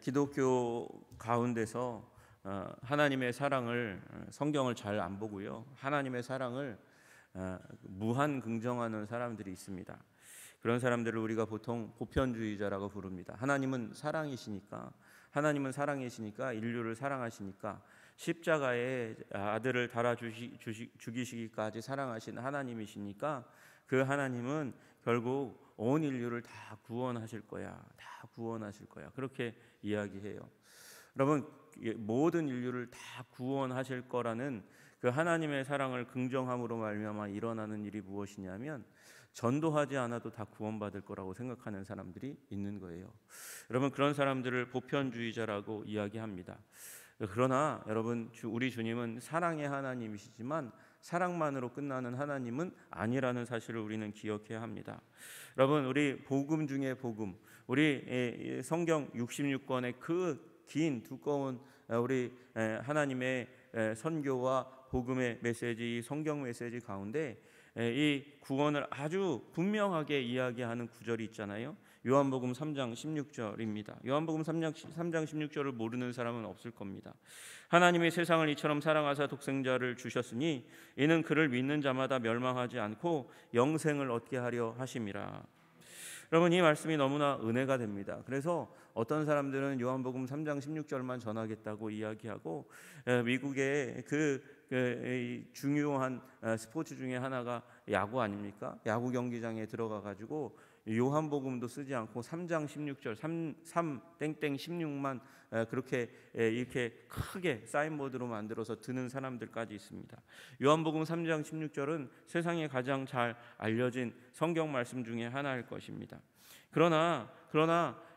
기독교 가운데서 하나님의 사랑을 성경을 잘 안 보고요, 하나님의 사랑을 무한 긍정하는 사람들이 있습니다. 그런 사람들을 우리가 보통 보편주의자라고 부릅니다. 하나님은 사랑이시니까 인류를 사랑하시니까 십자가에 아들을 달아 죽이시기까지 사랑하신 하나님이시니까 그 하나님은 결국 온 인류를 다 구원하실 거야. 그렇게 이야기해요. 여러분, 모든 인류를 다 구원하실 거라는 그 하나님의 사랑을 긍정함으로 말미암아 일어나는 일이 무엇이냐면, 전도하지 않아도 다 구원받을 거라고 생각하는 사람들이 있는 거예요. 여러분, 그런 사람들을 보편주의자라고 이야기합니다. 그러나 여러분, 우리 주님은 사랑의 하나님이시지만 사랑만으로 끝나는 하나님은 아니라는 사실을 우리는 기억해야 합니다. 여러분, 우리 복음 중에 복음, 우리 성경 66권의 그 긴 두꺼운 우리 하나님의 선교와 복음의 메시지, 이 성경 메시지 가운데 이 구원을 아주 분명하게 이야기하는 구절이 있잖아요. 요한복음 3장 16절입니다. 요한복음 3장 16절을 모르는 사람은 없을 겁니다. 하나님이 세상을 이처럼 사랑하사 독생자를 주셨으니 이는 그를 믿는 자마다 멸망하지 않고 영생을 얻게 하려 하심이라. 여러분, 이 말씀이 너무나 은혜가 됩니다. 그래서 어떤 사람들은 요한복음 3장 16절만 전하겠다고 이야기하고, 미국의 중요한 스포츠 중에 하나가 야구 아닙니까? 야구 경기장에 들어가 가지고 요한복음도 쓰지 않고 3장 16절 3땡땡16만 그렇게 이렇게 크게 사인보드로 만들어서 드는 사람들까지 있습니다. 요한복음 3장 16절은 세상에 가장 잘 알려진 성경 말씀 중에 하나일 것입니다. 그러나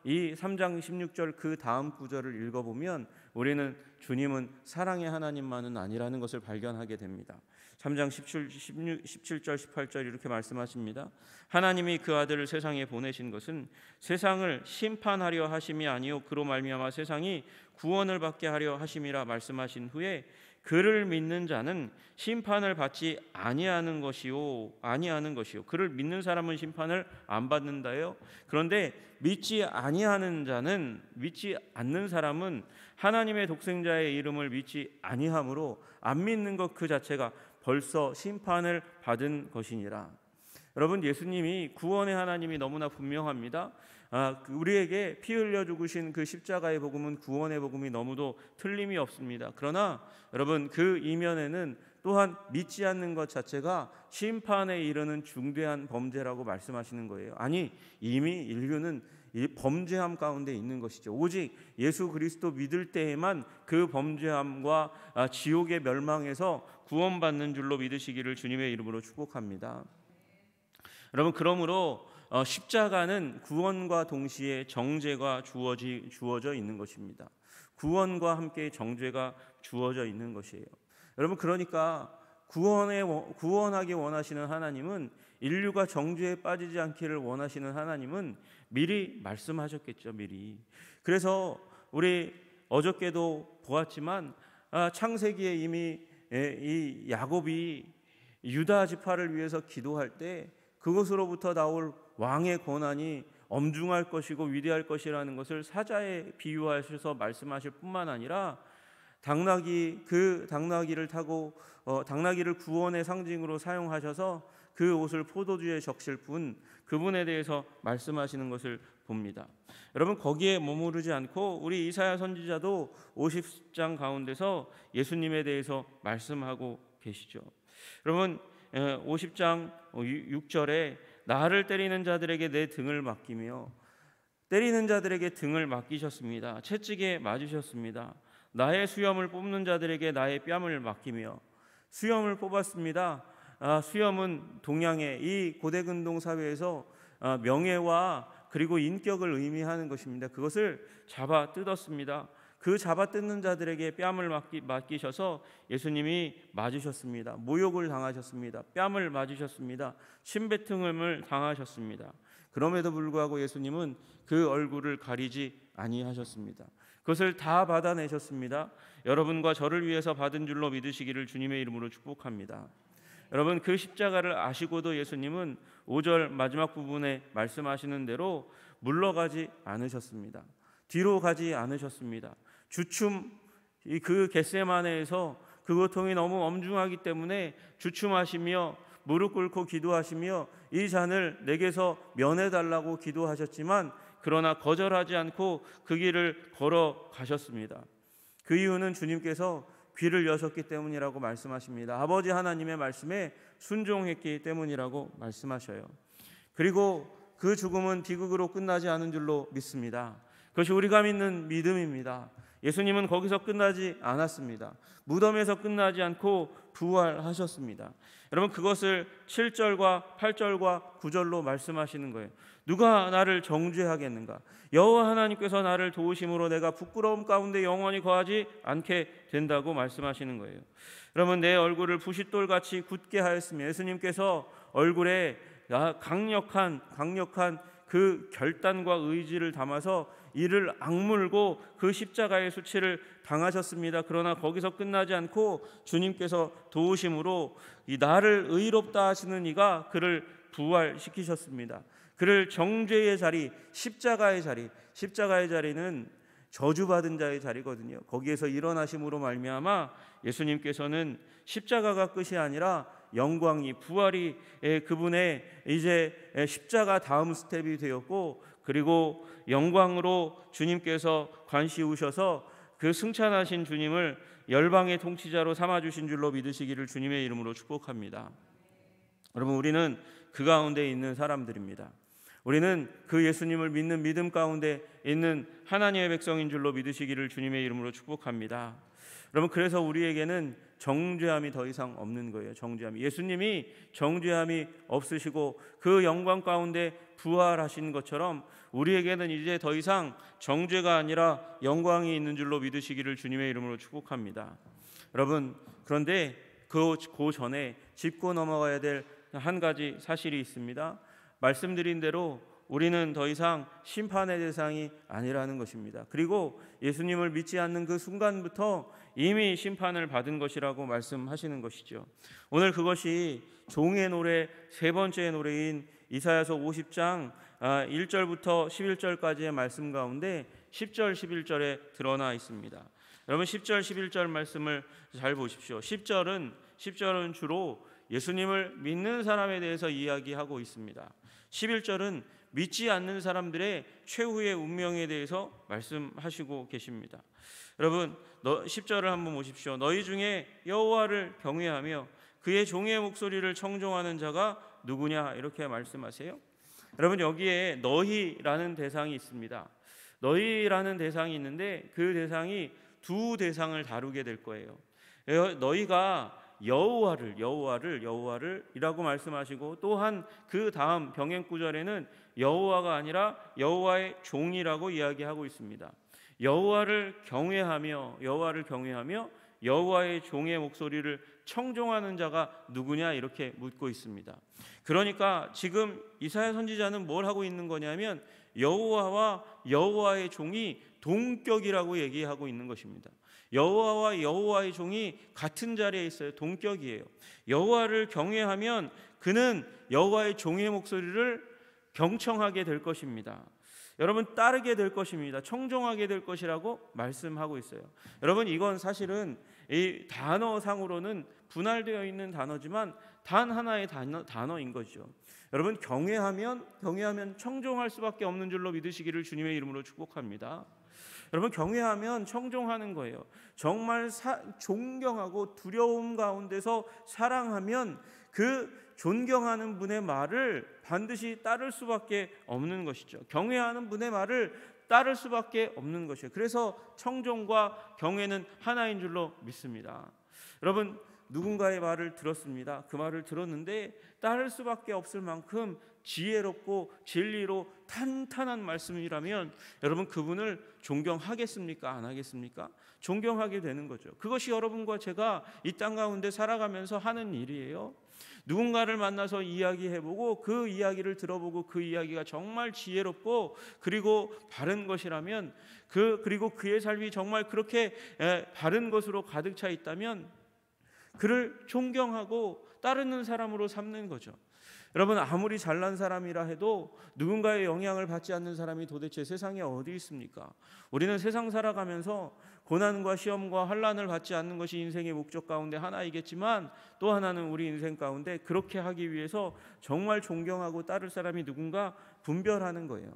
이 3장 16절 그 다음 구절을 읽어보면 우리는 주님은 사랑의 하나님만은 아니라는 것을 발견하게 됩니다. 3장 17절 18절 이렇게 말씀하십니다. 하나님이 그 아들을 세상에 보내신 것은 세상을 심판하려 하심이 아니요 그로 말미암아 세상이 구원을 받게 하려 하심이라 말씀하신 후에 그를 믿는 자는 심판을 받지 아니하는 것이요 그를 믿는 사람은 심판을 안 받는다요. 그런데 믿지 않는 사람은 하나님의 독생자의 이름을 믿지 아니함으로 안 믿는 것 그 자체가 벌써 심판을 받은 것이니라. 여러분, 예수님이 구원의 하나님이 너무나 분명합니다. 우리에게 피 흘려 죽으신 그 십자가의 복음은 구원의 복음이 너무도 틀림이 없습니다. 그러나 여러분, 그 이면에는 또한 믿지 않는 것 자체가 심판에 이르는 중대한 범죄라고 말씀하시는 거예요. 아니, 이미 인류는 이 범죄함 가운데 있는 것이죠. 오직 예수 그리스도 믿을 때에만 그 범죄함과 지옥의 멸망에서 구원받는 줄로 믿으시기를 주님의 이름으로 축복합니다. 여러분, 그러므로 십자가는 구원과 동시에 정죄가 주어져 있는 것입니다. 구원과 함께 정죄가 주어져 있는 것이에요. 여러분, 그러니까 구원하기 원하시는 하나님은, 인류가 정죄에 빠지지 않기를 원하시는 하나님은 미리 말씀하셨겠죠. 미리. 그래서 우리 어저께도 보았지만 창세기에 이미 이 야곱이 유다 지파를 위해서 기도할 때 그것으로부터 나올 왕의 권한이 엄중할 것이고 위대할 것이라는 것을 사자에 비유하셔서 말씀하실 뿐만 아니라 당나귀를 타고 당나귀를 구원의 상징으로 사용하셔서 그 옷을 포도주에 적실 그분에 대해서 말씀하시는 것을 봅니다. 여러분, 거기에 머무르지 않고 우리 이사야 선지자도 50장 가운데서 예수님에 대해서 말씀하고 계시죠. 여러분, 50장 6절에 나를 때리는 자들에게 내 등을 맡기며, 때리는 자들에게 등을 맡기셨습니다. 채찍에 맞으셨습니다. 나의 수염을 뽑는 자들에게 나의 뺨을 맡기며, 수염을 뽑았습니다. 수염은 동양의 이 고대근동 사회에서 명예와 그리고 인격을 의미하는 것입니다. 그것을 잡아 뜯었습니다. 그 잡아 뜯는 자들에게 뺨을 맡기셔서 예수님이 맞으셨습니다. 모욕을 당하셨습니다. 뺨을 맞으셨습니다. 침뱉음을 당하셨습니다. 그럼에도 불구하고 예수님은 그 얼굴을 가리지 아니하셨습니다. 그것을 다 받아내셨습니다. 여러분과 저를 위해서 받은 줄로 믿으시기를 주님의 이름으로 축복합니다. 여러분, 그 십자가를 아시고도 예수님은 5절 마지막 부분에 말씀하시는 대로 물러가지 않으셨습니다. 뒤로 가지 않으셨습니다. 주춤 그 겟세마네에서 그 고통이 너무 엄중하기 때문에 주춤하시며 무릎 꿇고 기도하시며 이 잔을 내게서 면해달라고 기도하셨지만 그러나 거절하지 않고 그 길을 걸어가셨습니다. 그 이유는 주님께서 귀를 여셨기 때문이라고 말씀하십니다. 아버지 하나님의 말씀에 순종했기 때문이라고 말씀하셔요. 그리고 그 죽음은 비극으로 끝나지 않은 줄로 믿습니다. 그것이 우리가 믿는 믿음입니다. 예수님은 거기서 끝나지 않았습니다. 무덤에서 끝나지 않고 부활하셨습니다. 여러분, 그것을 7절과 8절과 9절로 말씀하시는 거예요. 누가 나를 정죄하겠는가? 여호와 하나님께서 나를 도우심으로 내가 부끄러움 가운데 영원히 거하지 않게 된다고 말씀하시는 거예요. 여러분, 내 얼굴을 부싯돌같이 굳게 하였으며 예수님께서 얼굴에 강력한 그 결단과 의지를 담아서 이를 악물고 그 십자가의 수치를 당하셨습니다. 그러나 거기서 끝나지 않고 주님께서 도우심으로 이 나를 의롭다 하시는 이가 그를 부활시키셨습니다. 그를 정죄의 자리, 십자가의 자리는 저주받은 자의 자리거든요. 거기에서 일어나심으로 말미암아 예수님께서는 십자가가 끝이 아니라 영광이, 부활이 그분의 이제 십자가 다음 스텝이 되었고, 그리고 영광으로 주님께서 관시우셔서 그 승천하신 주님을 열방의 통치자로 삼아주신 줄로 믿으시기를 주님의 이름으로 축복합니다. 여러분, 우리는 그 가운데 있는 사람들입니다. 우리는 그 예수님을 믿는 믿음 가운데 있는 하나님의 백성인 줄로 믿으시기를 주님의 이름으로 축복합니다. 여러분, 그래서 우리에게는 정죄함이 더 이상 없는 거예요. 정죄함이, 예수님이 정죄함이 없으시고 그 영광 가운데 부활하신 것처럼 우리에게는 이제 더 이상 정죄가 아니라 영광이 있는 줄로 믿으시기를 주님의 이름으로 축복합니다. 여러분, 그런데 그 전에 짚고 넘어가야 될 한 가지 사실이 있습니다. 말씀드린 대로 우리는 더 이상 심판의 대상이 아니라는 것입니다. 그리고 예수님을 믿지 않는 그 순간부터 이미 심판을 받은 것이라고 말씀하시는 것이죠. 오늘 그것이 종의 노래 세 번째 노래인 이사야서 50장 1절부터 11절까지의 말씀 가운데 10절 11절에 드러나 있습니다. 여러분, 10절 11절 말씀을 잘 보십시오. 10절은 주로 예수님을 믿는 사람에 대해서 이야기하고 있습니다. 11절은 믿지 않는 사람들의 최후의 운명에 대해서 말씀하시고 계십니다. 여러분, 10절을 한번 보십시오. 너희 중에 여호와를 경외하며 그의 종의 목소리를 청종하는 자가 누구냐, 이렇게 말씀하세요. 여러분, 여기에 너희라는 대상이 있습니다. 너희라는 대상이 있는데 그 대상이 두 대상을 다루게 될 거예요. 너희가 여호와를 이라고 말씀하시고, 또한 그 다음 병행 구절에는 여호와가 아니라 여호와의 종이라고 이야기하고 있습니다. 여호와를 경외하며 여호와의 종의 목소리를 청종하는 자가 누구냐, 이렇게 묻고 있습니다. 그러니까 지금 이사야 선지자는 뭘 하고 있는 거냐면 여호와와 여호와의 종이 동격이라고 얘기하고 있는 것입니다. 여호와와 여호와의 종이 같은 자리에 있어요. 동격이에요. 여호와를 경외하면 그는 여호와의 종의 목소리를 경청하게 될 것입니다. 여러분, 따르게 될 것입니다. 청종하게 될 것이라고 말씀하고 있어요. 여러분, 이건 사실은 이 단어상으로는 분할되어 있는 단어지만 단 하나의 단어인 거죠. 여러분, 경외하면 청종할 수밖에 없는 줄로 믿으시기를 주님의 이름으로 축복합니다. 여러분, 경외하면 청종하는 거예요. 정말 존경하고 두려움 가운데서 사랑하면 그 존경하는 분의 말을 반드시 따를 수밖에 없는 것이죠. 경외하는 분의 말을 따를 수밖에 없는 것이에요. 그래서 청종과 경외는 하나인 줄로 믿습니다. 여러분, 누군가의 말을 들었습니다. 그 말을 들었는데 따를 수밖에 없을 만큼 지혜롭고 진리로 탄탄한 말씀이라면 여러분, 그분을 존경하겠습니까? 안 하겠습니까? 존경하게 되는 거죠. 그것이 여러분과 제가 이 땅 가운데 살아가면서 하는 일이에요. 누군가를 만나서 이야기해보고 그 이야기를 들어보고 그 이야기가 정말 지혜롭고 그리고 바른 것이라면 그리고 그의 삶이 정말 그렇게 바른 것으로 가득 차 있다면 그를 존경하고 따르는 사람으로 삼는 거죠. 여러분, 아무리 잘난 사람이라 해도 누군가의 영향을 받지 않는 사람이 도대체 세상에 어디 있습니까? 우리는 세상 살아가면서 고난과 시험과 환난을 받지 않는 것이 인생의 목적 가운데 하나이겠지만, 또 하나는 우리 인생 가운데 그렇게 하기 위해서 정말 존경하고 따를 사람이 누군가 분별하는 거예요.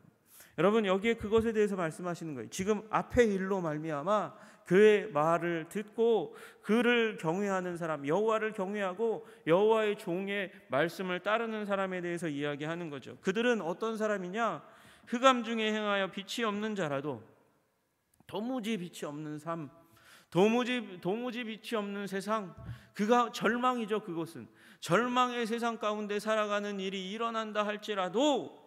여러분, 여기에 그것에 대해서 말씀하시는 거예요. 지금 앞의 일로 말미암아 그의 말을 듣고 그를 경외하는 사람, 여호와를 경외하고 여호와의 종의 말씀을 따르는 사람에 대해서 이야기하는 거죠. 그들은 어떤 사람이냐? 흑암 중에 행하여 빛이 없는 자라도, 도무지 빛이 없는 삶, 도무지 빛이 없는 세상, 그가 절망이죠. 그것은 절망의 세상 가운데 살아가는 일이 일어난다 할지라도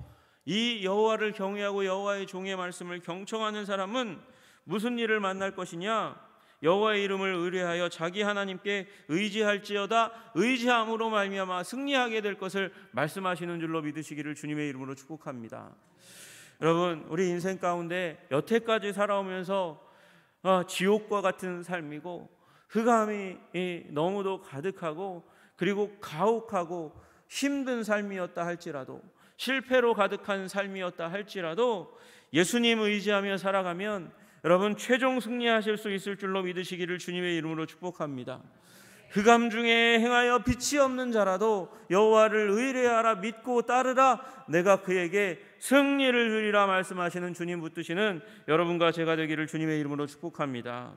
이 여호와를 경외하고 여호와의 종의 말씀을 경청하는 사람은 무슨 일을 만날 것이냐? 여호와의 이름을 의뢰하여 자기 하나님께 의지할지어다 의지함으로 말미암아 승리하게 될 것을 말씀하시는 줄로 믿으시기를 주님의 이름으로 축복합니다. 여러분, 우리 인생 가운데 여태까지 살아오면서 지옥과 같은 삶이고 흑암이 너무도 가득하고 그리고 가혹하고 힘든 삶이었다 할지라도, 실패로 가득한 삶이었다 할지라도 예수님 의지하며 살아가면 여러분 최종 승리하실 수 있을 줄로 믿으시기를 주님의 이름으로 축복합니다. 흑암 중에 행하여 빛이 없는 자라도 여호와를 의뢰하라, 믿고 따르라, 내가 그에게 승리를 주리라 말씀하시는 주님 붙드시는 여러분과 제가 되기를 주님의 이름으로 축복합니다.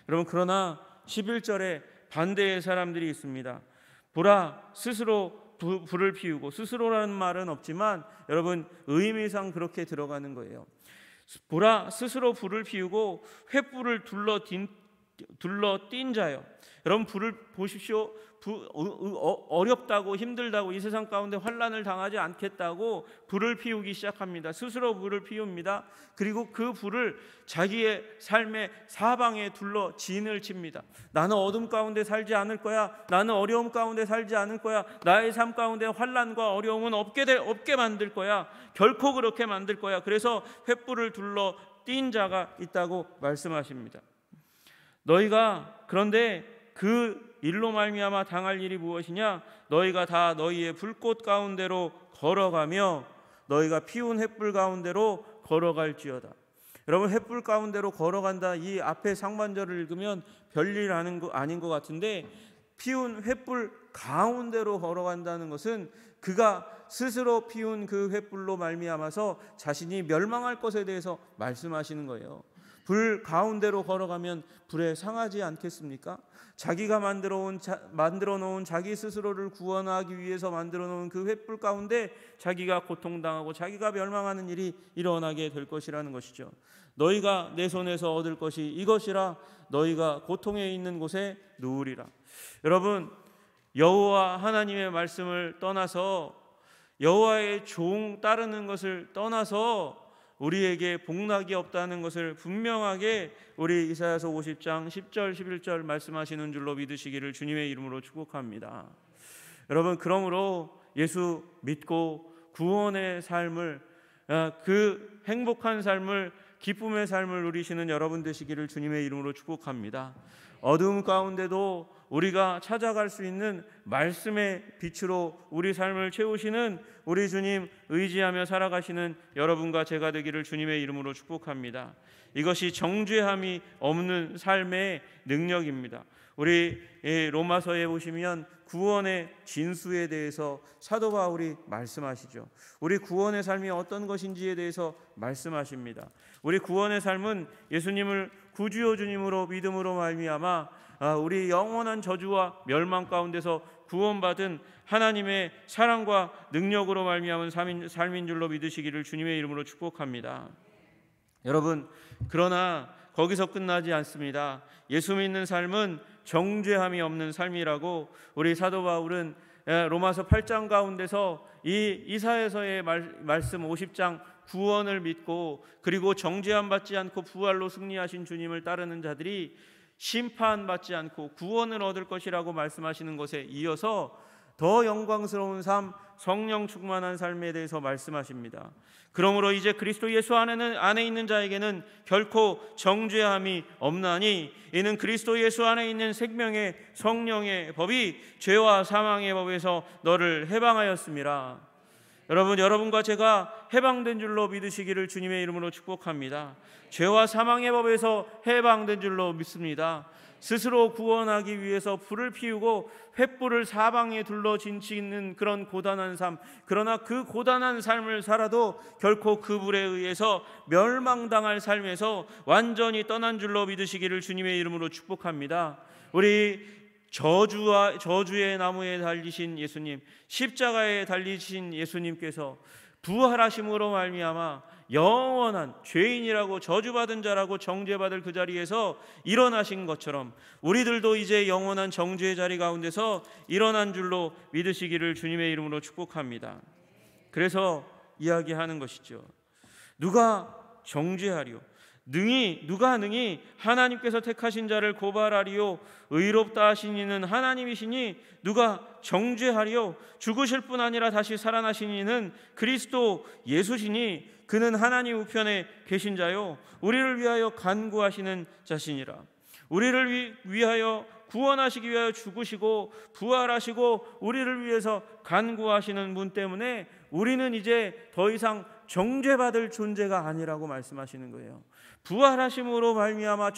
여러분, 그러나 11절에 반대의 사람들이 있습니다. 보라, 스스로 불을 피우고, 스스로라는 말은 없지만 여러분 의미상 그렇게 들어가는 거예요. 보라, 스스로 불을 피우고 횃불을 둘러띈 자요. 여러분, 불을 보십시오. 어렵다고 힘들다고 이 세상 가운데 환난을 당하지 않겠다고 불을 피우기 시작합니다. 스스로 불을 피웁니다. 그리고 그 불을 자기의 삶의 사방에 둘러 진을 칩니다. 나는 어둠 가운데 살지 않을 거야. 나는 어려움 가운데 살지 않을 거야. 나의 삶 가운데 환난과 어려움은 없게 만들 거야. 결코 그렇게 만들 거야. 그래서 횃불을 둘러 띈 자가 있다고 말씀하십니다. 그런데 그 일로 말미암아 당할 일이 무엇이냐? 너희가 다 너희의 불꽃 가운데로 걸어가며 너희가 피운 횃불 가운데로 걸어갈지어다. 여러분, 횃불 가운데로 걸어간다, 이 앞에 상반절을 읽으면 별일 아닌 것 같은데, 피운 횃불 가운데로 걸어간다는 것은 그가 스스로 피운 그 횃불로 말미암아서 자신이 멸망할 것에 대해서 말씀하시는 거예요. 불 가운데로 걸어가면 불에 상하지 않겠습니까? 자기가 만들어 놓은 자기 스스로를 구원하기 위해서 만들어 놓은 그 횃불 가운데 자기가 고통당하고 자기가 멸망하는 일이 일어나게 될 것이라는 것이죠. 너희가 내 손에서 얻을 것이 이것이라, 너희가 고통에 있는 곳에 누우리라. 여러분, 여호와 하나님의 말씀을 떠나서, 여호와의 종 따르는 것을 떠나서 우리에게 복락이 없다는 것을 분명하게 우리 이사야서 50장 10절 11절 말씀하시는 줄로 믿으시기를 주님의 이름으로 축복합니다. 여러분, 그러므로 예수 믿고 구원의 삶을, 그 행복한 삶을, 기쁨의 삶을 누리시는 여러분 되시기를 주님의 이름으로 축복합니다. 어두움 가운데도 우리가 찾아갈 수 있는 말씀의 빛으로 우리 삶을 채우시는 우리 주님 의지하며 살아가시는 여러분과 제가 되기를 주님의 이름으로 축복합니다. 이것이 정죄함이 없는 삶의 능력입니다. 우리 로마서에 보시면 구원의 진수에 대해서 사도 바울이 말씀하시죠. 우리 구원의 삶이 어떤 것인지에 대해서 말씀하십니다. 우리 구원의 삶은 예수님을 구주요 주님으로 믿음으로 말미암아 우리 영원한 저주와 멸망 가운데서 구원받은 하나님의 사랑과 능력으로 말미암은 삶인 줄로 믿으시기를 주님의 이름으로 축복합니다. 여러분, 그러나 거기서 끝나지 않습니다. 예수 믿는 삶은 정죄함이 없는 삶이라고 우리 사도 바울은 로마서 8장 가운데서 이 이사야서의 말씀 50장 구원을 믿고 그리고 정죄함 받지 않고 부활로 승리하신 주님을 따르는 자들이 심판받지 않고 구원을 얻을 것이라고 말씀하시는 것에 이어서 더 영광스러운 삶, 성령 충만한 삶에 대해서 말씀하십니다. 그러므로 이제 그리스도 예수 안에 있는 자에게는 결코 정죄함이 없나니 이는 그리스도 예수 안에 있는 생명의 성령의 법이 죄와 사망의 법에서 너를 해방하였음이라. 여러분과 제가 해방된 줄로 믿으시기를 주님의 이름으로 축복합니다. 죄와 사망의 법에서 해방된 줄로 믿습니다. 스스로 구원하기 위해서 불을 피우고 횃불을 사방에 둘러 진치는 그런 고단한 삶, 그러나 그 고단한 삶을 살아도 결코 그 불에 의해서 멸망당할 삶에서 완전히 떠난 줄로 믿으시기를 주님의 이름으로 축복합니다. 우리 저주의 나무에 달리신 예수님, 십자가에 달리신 예수님께서 부활하심으로 말미암아 영원한 죄인이라고 저주받은 자라고 정죄받을 그 자리에서 일어나신 것처럼 우리들도 이제 영원한 정죄의 자리 가운데서 일어난 줄로 믿으시기를 주님의 이름으로 축복합니다. 그래서 이야기하는 것이죠. 누가 정죄하리요? 누가 능히 하나님께서 택하신 자를 고발하리요? 의롭다 하신 이는 하나님이시니 누가 정죄하리요? 죽으실 뿐 아니라 다시 살아나신 이는 그리스도 예수시니 그는 하나님 우편에 계신 자요 우리를 위하여 간구하시는 자시니라. 우리를 위하여 구원하시기 위하여 죽으시고 부활하시고 우리를 위해서 간구하시는 분 때문에 우리는 이제 더 이상 정죄받을 존재가 아니라고 말씀하시는 거예요. 부활하심으로 말미암아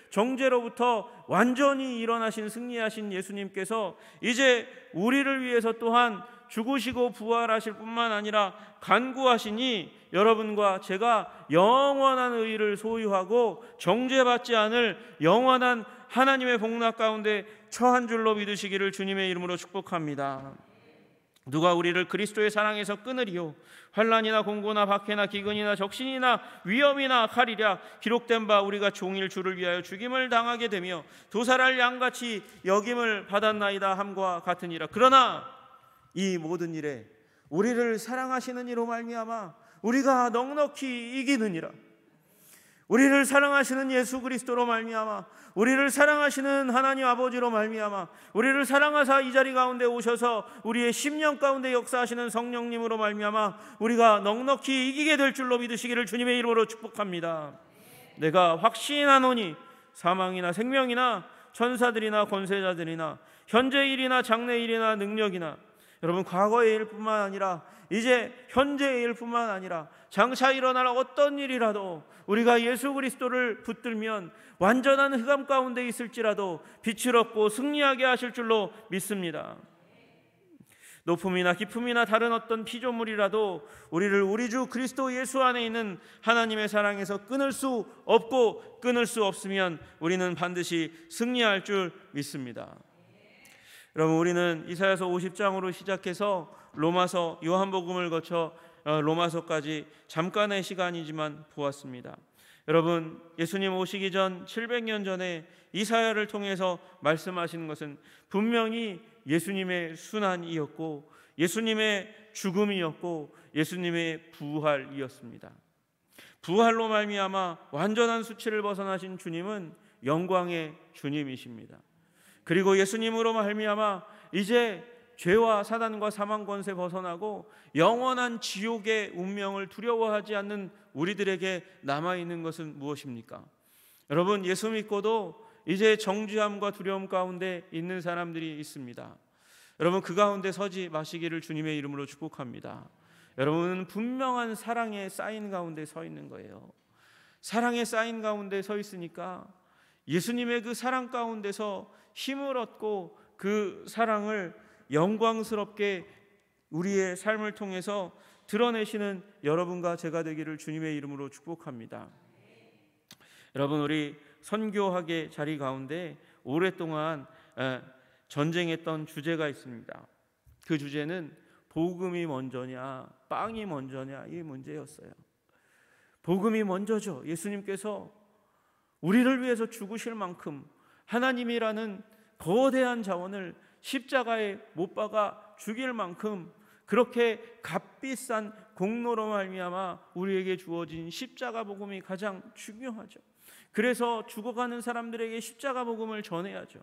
정죄로부터 완전히 일어나신 승리하신 예수님께서 이제 우리를 위해서 또한 죽으시고 부활하실 뿐만 아니라 간구하시니 여러분과 제가 영원한 의를 소유하고 정죄받지 않을 영원한 하나님의 복락 가운데 처한 줄로 믿으시기를 주님의 이름으로 축복합니다. 누가 우리를 그리스도의 사랑에서 끊으리요? 환난이나 공고나 박해나 기근이나 적신이나 위험이나 칼이랴. 기록된 바 우리가 종일 주를 위하여 죽임을 당하게 되며 도살할 양같이 여김을 받았나이다 함과 같으니라. 그러나 이 모든 일에 우리를 사랑하시는 이로 말미암아 우리가 넉넉히 이기느니라. 우리를 사랑하시는 예수 그리스도로 말미암아 우리를 사랑하시는 하나님 아버지로 말미암아 우리를 사랑하사 이 자리 가운데 오셔서 우리의 심령 가운데 역사하시는 성령님으로 말미암아 우리가 넉넉히 이기게 될 줄로 믿으시기를 주님의 이름으로 축복합니다. 내가 확신하노니 사망이나 생명이나 천사들이나 권세자들이나 현재 일이나 장래 일이나 능력이나 여러분 과거의 일뿐만 아니라 이제 현재의 일뿐만 아니라 장차 일어날 어떤 일이라도 우리가 예수 그리스도를 붙들면 완전한 흑암 가운데 있을지라도 빛을 얻고 승리하게 하실 줄로 믿습니다. 높음이나 깊음이나 다른 어떤 피조물이라도 우리를 우리 주 그리스도 예수 안에 있는 하나님의 사랑에서 끊을 수 없고 끊을 수 없으면 우리는 반드시 승리할 줄 믿습니다. 여러분, 우리는 이사야서 50장으로 시작해서 로마서, 요한복음을 거쳐 로마서까지 잠깐의 시간이지만 보았습니다. 여러분, 예수님 오시기 전 700년 전에 이사야를 통해서 말씀하신 것은 분명히 예수님의 순환이었고 예수님의 죽음이었고 예수님의 부활이었습니다. 부활로 말미암아 완전한 수치를 벗어나신 주님은 영광의 주님이십니다. 그리고 예수님으로 말미암아 이제 죄와 사단과 사망 권세 벗어나고 영원한 지옥의 운명을 두려워하지 않는 우리들에게 남아있는 것은 무엇입니까? 여러분, 예수 믿고도 이제 정죄함과 두려움 가운데 있는 사람들이 있습니다. 여러분, 그 가운데 서지 마시기를 주님의 이름으로 축복합니다. 여러분은 분명한 사랑의 사인 가운데 서 있는 거예요. 사랑의 사인 가운데 서 있으니까 예수님의 그 사랑 가운데서 힘을 얻고 그 사랑을 영광스럽게 우리의 삶을 통해서 드러내시는 여러분과 제가 되기를 주님의 이름으로 축복합니다. 여러분, 우리 선교학의 자리 가운데 오랫동안 전쟁했던 주제가 있습니다. 그 주제는 복음이 먼저냐 빵이 먼저냐 이 문제였어요. 복음이 먼저죠. 예수님께서 우리를 위해서 죽으실 만큼 하나님이라는 거대한 자원을 십자가에 못 박아 죽일 만큼 그렇게 값비싼 공로로 말미암아 우리에게 주어진 십자가 복음이 가장 중요하죠. 그래서 죽어가는 사람들에게 십자가 복음을 전해야죠.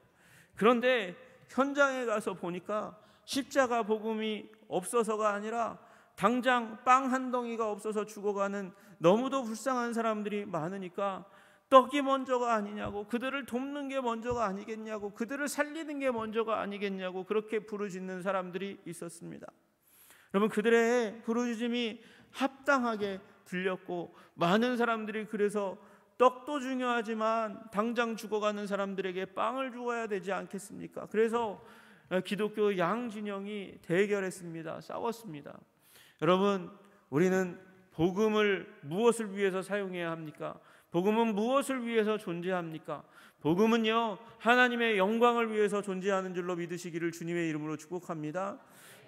그런데 현장에 가서 보니까 십자가 복음이 없어서가 아니라 당장 빵 한 덩이가 없어서 죽어가는 너무도 불쌍한 사람들이 많으니까 떡이 먼저가 아니냐고, 그들을 돕는 게 먼저가 아니겠냐고, 그들을 살리는 게 먼저가 아니겠냐고 그렇게 부르짖는 사람들이 있었습니다. 여러분, 그들의 부르짖음이 합당하게 들렸고 많은 사람들이 그래서 떡도 중요하지만 당장 죽어가는 사람들에게 빵을 주어야 되지 않겠습니까? 그래서 기독교 양진영이 대결했습니다. 싸웠습니다. 여러분, 우리는 복음을 무엇을 위해서 사용해야 합니까? 복음은 무엇을 위해서 존재합니까? 복음은요, 하나님의 영광을 위해서 존재하는 줄로 믿으시기를 주님의 이름으로 축복합니다.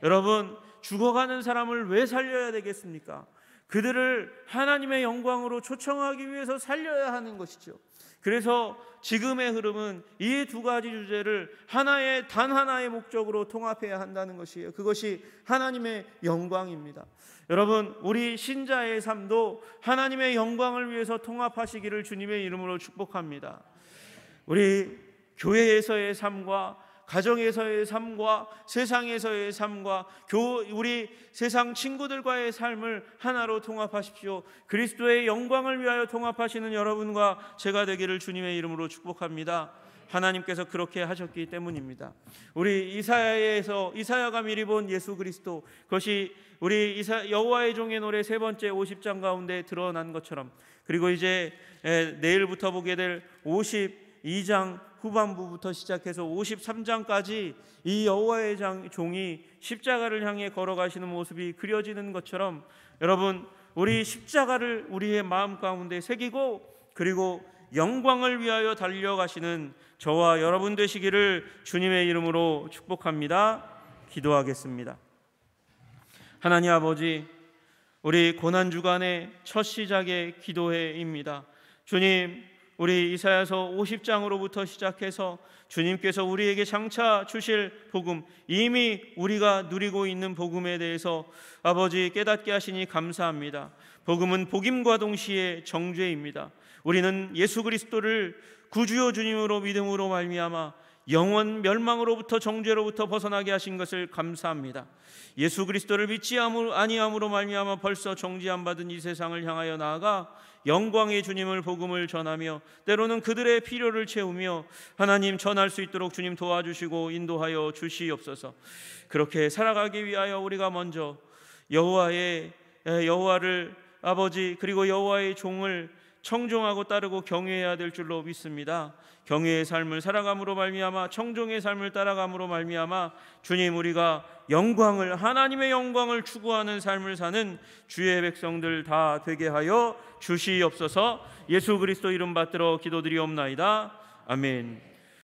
여러분, 죽어가는 사람을 왜 살려야 되겠습니까? 그들을 하나님의 영광으로 초청하기 위해서 살려야 하는 것이죠. 그래서 지금의 흐름은 이 두 가지 주제를 단 하나의 목적으로 통합해야 한다는 것이에요. 그것이 하나님의 영광입니다. 여러분, 우리 신자의 삶도 하나님의 영광을 위해서 통합하시기를 주님의 이름으로 축복합니다. 우리 교회에서의 삶과 가정에서의 삶과 세상에서의 삶과 우리 세상 친구들과의 삶을 하나로 통합하십시오. 그리스도의 영광을 위하여 통합하시는 여러분과 제가 되기를 주님의 이름으로 축복합니다. 하나님께서 그렇게 하셨기 때문입니다. 우리 이사야가 미리 본 예수 그리스도, 그것이 우리 여호와의 종의 노래 3번째 50장 가운데 드러난 것처럼, 그리고 이제 내일부터 보게 될 52장 후반부부터 시작해서 53장까지 이 여호와의 종이 십자가를 향해 걸어가시는 모습이 그려지는 것처럼, 여러분, 우리 십자가를 우리의 마음 가운데 새기고 그리고 영광을 위하여 달려가시는 저와 여러분 되시기를 주님의 이름으로 축복합니다. 기도하겠습니다. 하나님 아버지, 우리 고난주간의 첫 시작의 기도회입니다. 주님, 우리 이사야서 50장으로부터 시작해서 주님께서 우리에게 장차 주실 복음, 이미 우리가 누리고 있는 복음에 대해서 아버지 깨닫게 하시니 감사합니다. 복음은 복임과 동시에 정죄입니다. 우리는 예수 그리스도를 구주요 주님으로 믿음으로 말미암아 영원 멸망으로부터 정죄로부터 벗어나게 하신 것을 감사합니다. 예수 그리스도를 믿지 아니함으로 말미암아 벌써 정죄함 받은 이 세상을 향하여 나아가 영광의 주님을 복음을 전하며 때로는 그들의 필요를 채우며 하나님 전할 수 있도록 주님 도와주시고 인도하여 주시옵소서. 그렇게 살아가기 위하여 우리가 먼저 여호와를 아버지 그리고 여호와의 종을 청종하고 따르고 경외해야 될 줄로 믿습니다. 경외의 삶을 살아감으로 말미암아 청종의 삶을 따라감으로 말미암아 주님, 우리가 하나님의 영광을 추구하는 삶을 사는 주의 백성들 다 되게 하여 주시옵소서. 예수 그리스도 이름 받들어 기도드리옵나이다. 아멘.